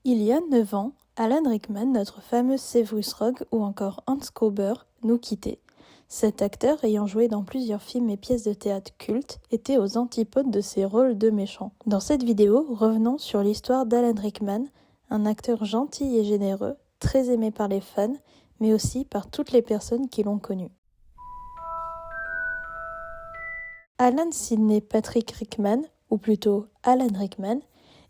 Il y a 9 ans, Alan Rickman, notre fameux Severus Rogue ou encore Hans Gruber, nous quittait. Cet acteur, ayant joué dans plusieurs films et pièces de théâtre cultes, était aux antipodes de ses rôles de méchant. Dans cette vidéo, revenons sur l'histoire d'Alan Rickman, un acteur gentil et généreux, très aimé par les fans, mais aussi par toutes les personnes qui l'ont connu. Alan Sidney Patrick Rickman, ou plutôt Alan Rickman,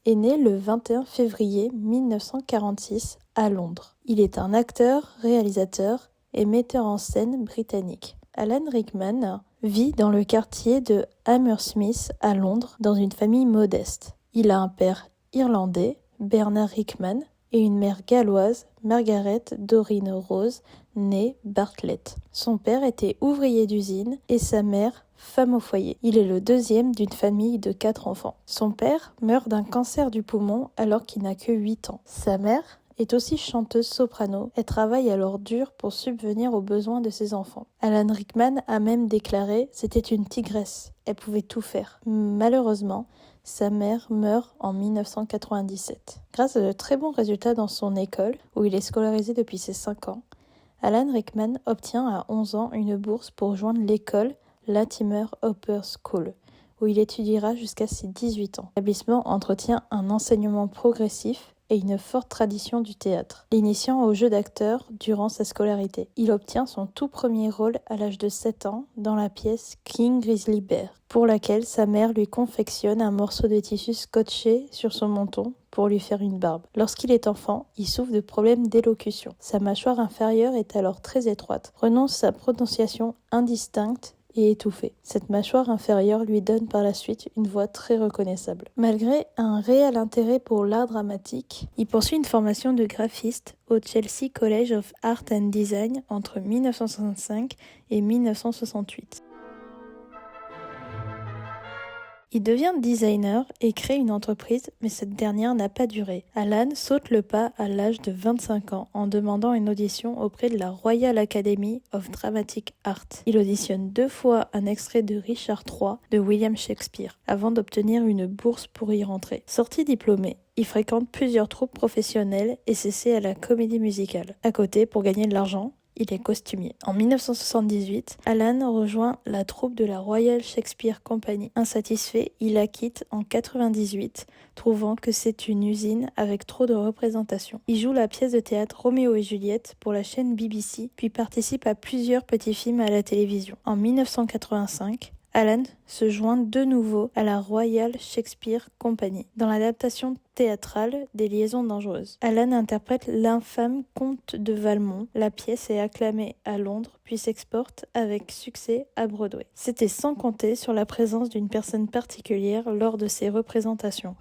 est né le 21 février 1946 à Londres. Il est un acteur, réalisateur et metteur en scène britannique. Alan Rickman vit dans le quartier de Hammersmith à Londres dans une famille modeste. Il a un père irlandais, Bernard Rickman, et une mère galloise, Margaret Doreen Rose, née Bartlett. Son père était ouvrier d'usine et sa mère femme au foyer. Il est le deuxième d'une famille de 4 enfants. Son père meurt d'un cancer du poumon alors qu'il n'a que 8 ans. Sa mère est aussi chanteuse soprano et travaille alors dur pour subvenir aux besoins de ses enfants. Alan Rickman a même déclaré « C'était une tigresse, elle pouvait tout faire ». Malheureusement, sa mère meurt en 1997. Grâce à de très bons résultats dans son école, où il est scolarisé depuis ses 5 ans, Alan Rickman obtient à 11 ans une bourse pour rejoindre l'école Latimer Upper School, où il étudiera jusqu'à ses 18 ans. L'établissement entretient un enseignement progressif et une forte tradition du théâtre, l'initiant au jeu d'acteur durant sa scolarité. Il obtient son tout premier rôle à l'âge de 7 ans dans la pièce King Grizzly Bear, pour laquelle sa mère lui confectionne un morceau de tissu scotché sur son menton pour lui faire une barbe. Lorsqu'il est enfant, il souffre de problèmes d'élocution. Sa mâchoire inférieure est alors très étroite, renonce sa prononciation indistincte et étouffée. Cette mâchoire inférieure lui donne par la suite une voix très reconnaissable. Malgré un réel intérêt pour l'art dramatique, il poursuit une formation de graphiste au Chelsea College of Art and Design entre 1965 et 1968. Il devient designer et crée une entreprise, mais cette dernière n'a pas duré. Alan saute le pas à l'âge de 25 ans en demandant une audition auprès de la Royal Academy of Dramatic Art. Il auditionne 2 fois un extrait de Richard III de William Shakespeare, avant d'obtenir une bourse pour y rentrer. Sorti diplômé, il fréquente plusieurs troupes professionnelles et s'essaie à la comédie musicale. À côté, pour gagner de l'argent, il est costumier. En 1978, Alan rejoint la troupe de la Royal Shakespeare Company. Insatisfait, il la quitte en 1998, trouvant que c'est une usine avec trop de représentations. Il joue la pièce de théâtre Roméo et Juliette pour la chaîne BBC, puis participe à plusieurs petits films à la télévision. En 1985, Alan se joint de nouveau à la Royal Shakespeare Company dans l'adaptation théâtrale des Liaisons dangereuses. Alan interprète l'infâme comte de Valmont. La pièce est acclamée à Londres, puis s'exporte avec succès à Broadway. C'était sans compter sur la présence d'une personne particulière lors de ces représentations.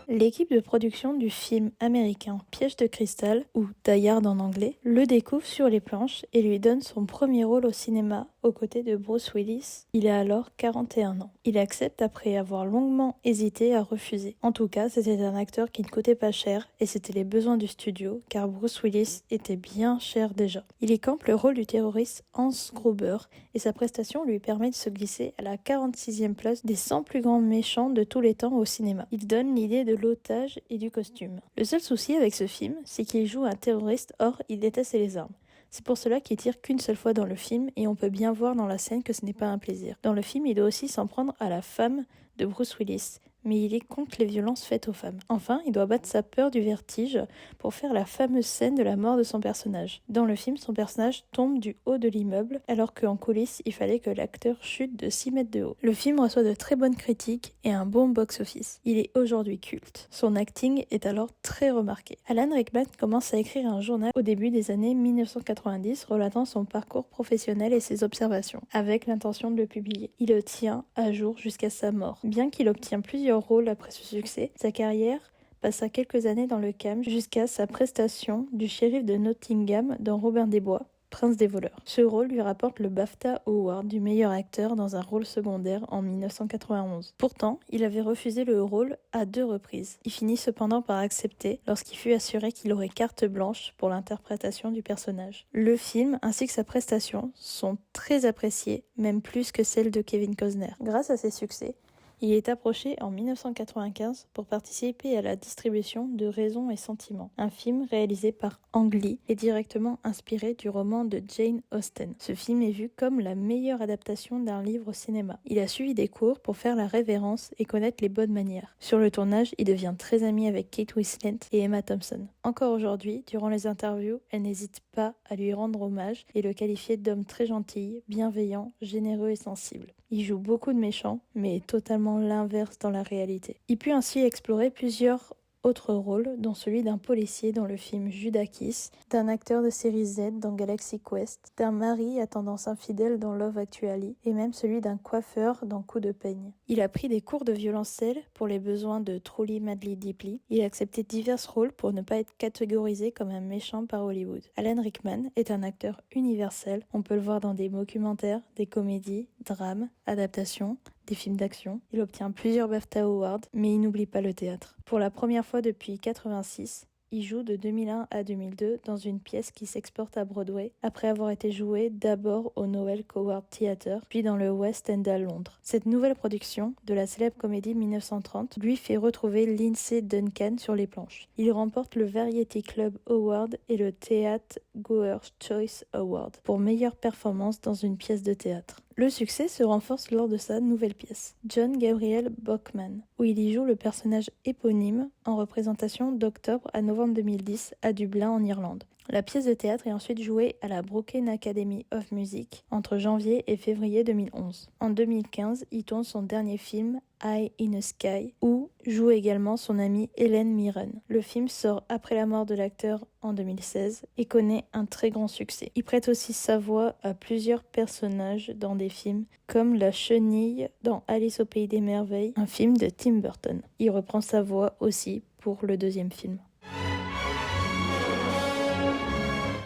L'équipe de production du film américain Piège de cristal, ou Die Hard en anglais, le découvre sur les planches et lui donne son premier rôle au cinéma aux côtés de Bruce Willis. Il a alors 41 ans. Il accepte après avoir longuement hésité à refuser. En tout cas, c'était un acteur qui ne coûtait pas cher et c'était les besoins du studio car Bruce Willis était bien cher déjà. Il y campe le rôle du terroriste Hans Gruber et sa prestation lui permet de se glisser à la 46e place des 100 plus grands méchants de tous les temps au cinéma. Il donne l'idée de l'otage et du costume. Le seul souci avec ce film, c'est qu'il joue un terroriste, or il déteste les armes. C'est pour cela qu'il tire qu'une seule fois dans le film et on peut bien voir dans la scène que ce n'est pas un plaisir. Dans le film, il doit aussi s'en prendre à la femme de Bruce Willis, mais il est contre les violences faites aux femmes. Enfin, il doit battre sa peur du vertige pour faire la fameuse scène de la mort de son personnage. Dans le film, son personnage tombe du haut de l'immeuble, alors qu'en coulisses, il fallait que l'acteur chute de 6 mètres de haut. Le film reçoit de très bonnes critiques et un bon box-office. Il est aujourd'hui culte. Son acting est alors très remarqué. Alan Rickman commence à écrire un journal au début des années 1990 relatant son parcours professionnel et ses observations, avec l'intention de le publier. Il le tient à jour jusqu'à sa mort. Bien qu'il obtienne plusieurs rôles après ce succès, sa carrière passa quelques années dans le calme jusqu'à sa prestation du shérif de Nottingham dans Robin des Bois, Prince des voleurs. Ce rôle lui rapporte le BAFTA Award du meilleur acteur dans un rôle secondaire en 1991. Pourtant, il avait refusé le rôle à 2 reprises. Il finit cependant par accepter lorsqu'il fut assuré qu'il aurait carte blanche pour l'interprétation du personnage. Le film ainsi que sa prestation sont très appréciés, même plus que celle de Kevin Costner. Grâce à ses succès, Il est approché en 1995 pour participer à la distribution de Raison et Sentiment, un film réalisé par Ang Lee et directement inspiré du roman de Jane Austen. Ce film est vu comme la meilleure adaptation d'un livre au cinéma. Il a suivi des cours pour faire la révérence et connaître les bonnes manières. Sur le tournage, il devient très ami avec Kate Winslet et Emma Thompson. Encore aujourd'hui, durant les interviews, elle n'hésite pas à lui rendre hommage et le qualifier d'homme très gentil, bienveillant, généreux et sensible. Il joue beaucoup de méchants, mais est totalement l'inverse dans la réalité. Il put ainsi explorer plusieurs autres rôles, dont celui d'un policier dans le film Judas Kiss, d'un acteur de série Z dans Galaxy Quest, d'un mari à tendance infidèle dans Love Actually, et même celui d'un coiffeur dans Coup de peigne. Il a pris des cours de violoncelle pour les besoins de Truly Madly Deeply. Il a accepté divers rôles pour ne pas être catégorisé comme un méchant par Hollywood. Alan Rickman est un acteur universel. On peut le voir dans des documentaires, des comédies, drames, adaptations, des films d'action. Il obtient plusieurs BAFTA Awards, mais il n'oublie pas le théâtre. Pour la première fois depuis 1986, il joue de 2001 à 2002 dans une pièce qui s'exporte à Broadway, après avoir été joué d'abord au Noel Coward Theatre, puis dans le West End à Londres. Cette nouvelle production de la célèbre comédie 1930 lui fait retrouver Lindsay Duncan sur les planches. Il remporte le Variety Club Award et le Theatre Goers Choice Award pour meilleure performance dans une pièce de théâtre. Le succès se renforce lors de sa nouvelle pièce, John Gabriel Bachman, où il y joue le personnage éponyme en représentation d'octobre à novembre 2010 à Dublin en Irlande. La pièce de théâtre est ensuite jouée à la Broken Academy of Music entre janvier et février 2011. En 2015, il tourne son dernier film, Eye in a Sky, où joue également son amie Helen Mirren. Le film sort après la mort de l'acteur en 2016 et connaît un très grand succès. Il prête aussi sa voix à plusieurs personnages dans des films comme la chenille dans Alice au Pays des Merveilles, un film de Tim Burton. Il reprend sa voix aussi pour le deuxième film.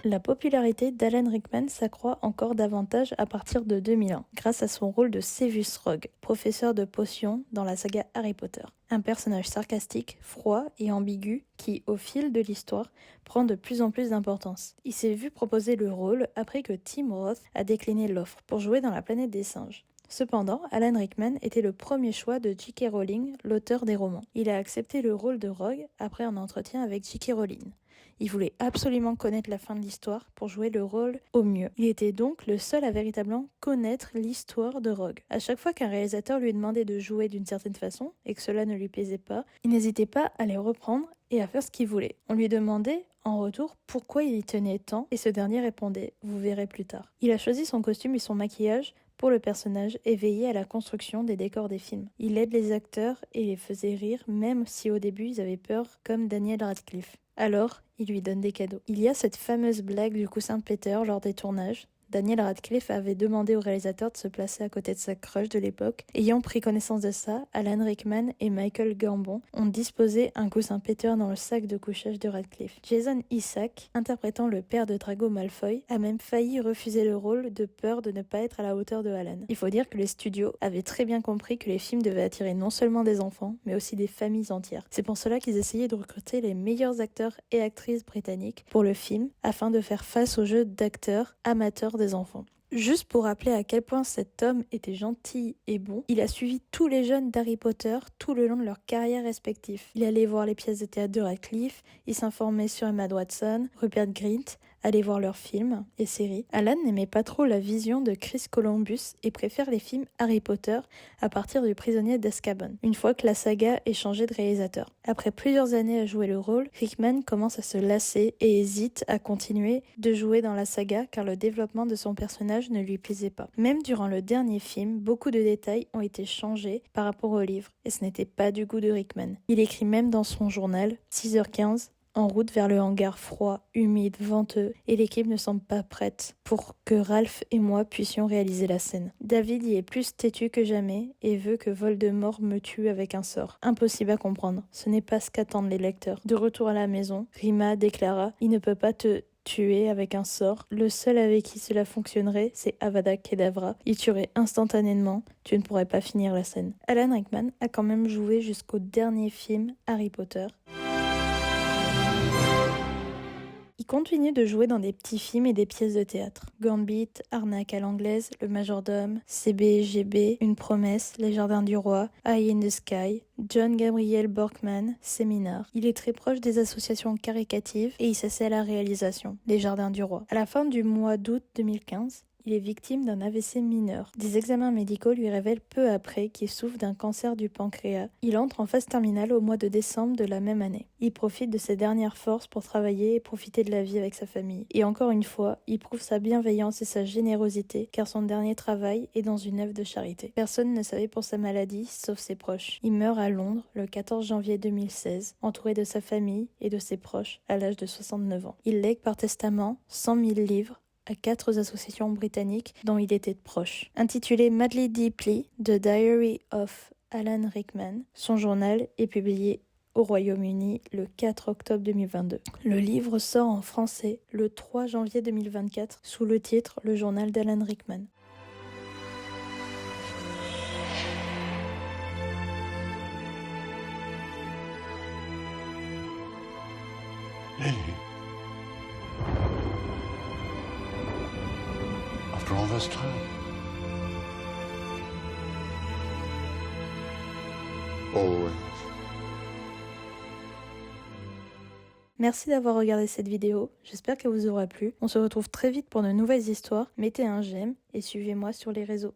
La popularité d'Alan Rickman s'accroît encore davantage à partir de 2001, grâce à son rôle de Severus Rogue, professeur de potions dans la saga Harry Potter. Un personnage sarcastique, froid et ambigu qui, au fil de l'histoire, prend de plus en plus d'importance. Il s'est vu proposer le rôle après que Tim Roth a décliné l'offre pour jouer dans La Planète des Singes. Cependant, Alan Rickman était le premier choix de J.K. Rowling, l'auteur des romans. Il a accepté le rôle de Rogue après un entretien avec J.K. Rowling. Il voulait absolument connaître la fin de l'histoire pour jouer le rôle au mieux. Il était donc le seul à véritablement connaître l'histoire de Rogue. À chaque fois qu'un réalisateur lui demandait de jouer d'une certaine façon et que cela ne lui plaisait pas, il n'hésitait pas à les reprendre et à faire ce qu'il voulait. On lui demandait en retour pourquoi il y tenait tant et ce dernier répondait « Vous verrez plus tard ». Il a choisi son costume et son maquillage pour le personnage et veillait à la construction des décors des films. Il aide les acteurs et les faisait rire même si au début ils avaient peur comme Daniel Radcliffe. Alors, il lui donne des cadeaux. Il y a cette fameuse blague du coussin Peter lors des tournages. Daniel Radcliffe avait demandé au réalisateur de se placer à côté de sa crush de l'époque. Ayant pris connaissance de ça, Alan Rickman et Michael Gambon ont disposé un coussin Peter dans le sac de couchage de Radcliffe. Jason Isaac, interprétant le père de Drago Malfoy, a même failli refuser le rôle de peur de ne pas être à la hauteur de Alan. Il faut dire que les studios avaient très bien compris que les films devaient attirer non seulement des enfants, mais aussi des familles entières. C'est pour cela qu'ils essayaient de recruter les meilleurs acteurs et actrices britanniques pour le film, afin de faire face au jeu d'acteurs amateurs des enfants. Juste pour rappeler à quel point cet homme était gentil et bon, il a suivi tous les jeunes d'Harry Potter tout le long de leur carrière respective. Il allait voir les pièces de théâtre de Radcliffe, il s'informait sur Emma Watson, Rupert Grint, allait voir leurs films et séries. Alan n'aimait pas trop la vision de Chris Columbus et préfère les films Harry Potter à partir du Prisonnier d'Azkaban, une fois que la saga est changée de réalisateur. Après plusieurs années à jouer le rôle, Rickman commence à se lasser et hésite à continuer de jouer dans la saga car le développement de son personnage ne lui plaisait pas. Même durant le dernier film, beaucoup de détails ont été changés par rapport au livre et ce n'était pas du goût de Rickman. Il écrit même dans son journal, 6h15, en route vers le hangar froid, humide, venteux, et l'équipe ne semble pas prête pour que Ralph et moi puissions réaliser la scène. David y est plus têtu que jamais et veut que Voldemort me tue avec un sort. Impossible à comprendre, ce n'est pas ce qu'attendent les lecteurs. De retour à la maison, Rima déclara « Il ne peut pas te tuer avec un sort. Le seul avec qui cela fonctionnerait, c'est Avada Kedavra. Il tuerait instantanément. Tu ne pourrais pas finir la scène. » Alan Rickman a quand même joué jusqu'au dernier film Harry Potter. Il Il continue de jouer dans des petits films et des pièces de théâtre. Gambit, Arnaque à l'anglaise, Le Majordome, CBGB, Une promesse, Les Jardins du Roi, Eye in the Sky, John Gabriel Borkman, Séminaire. Il est très proche des associations caricatives et il s'essaie à la réalisation, Les Jardins du Roi. À la fin du mois d'août 2015, il est victime d'un AVC mineur. Des examens médicaux lui révèlent peu après qu'il souffre d'un cancer du pancréas. Il entre en phase terminale au mois de décembre de la même année. Il profite de ses dernières forces pour travailler et profiter de la vie avec sa famille. Et encore une fois, il prouve sa bienveillance et sa générosité, car son dernier travail est dans une œuvre de charité. Personne ne savait pour sa maladie, sauf ses proches. Il meurt à Londres le 14 janvier 2016, entouré de sa famille et de ses proches, à l'âge de 69 ans. Il lègue par testament 100 000 livres à 4 associations britanniques dont il était proche. Intitulé Madly Deeply, The Diary of Alan Rickman, son journal est publié au Royaume-Uni le 4 octobre 2022. Le livre sort en français le 3 janvier 2024 sous le titre Le journal d'Alan Rickman. Lily. After all this time. Always. Merci d'avoir regardé cette vidéo, j'espère qu'elle vous aura plu. On se retrouve très vite pour de nouvelles histoires, mettez un j'aime et suivez-moi sur les réseaux.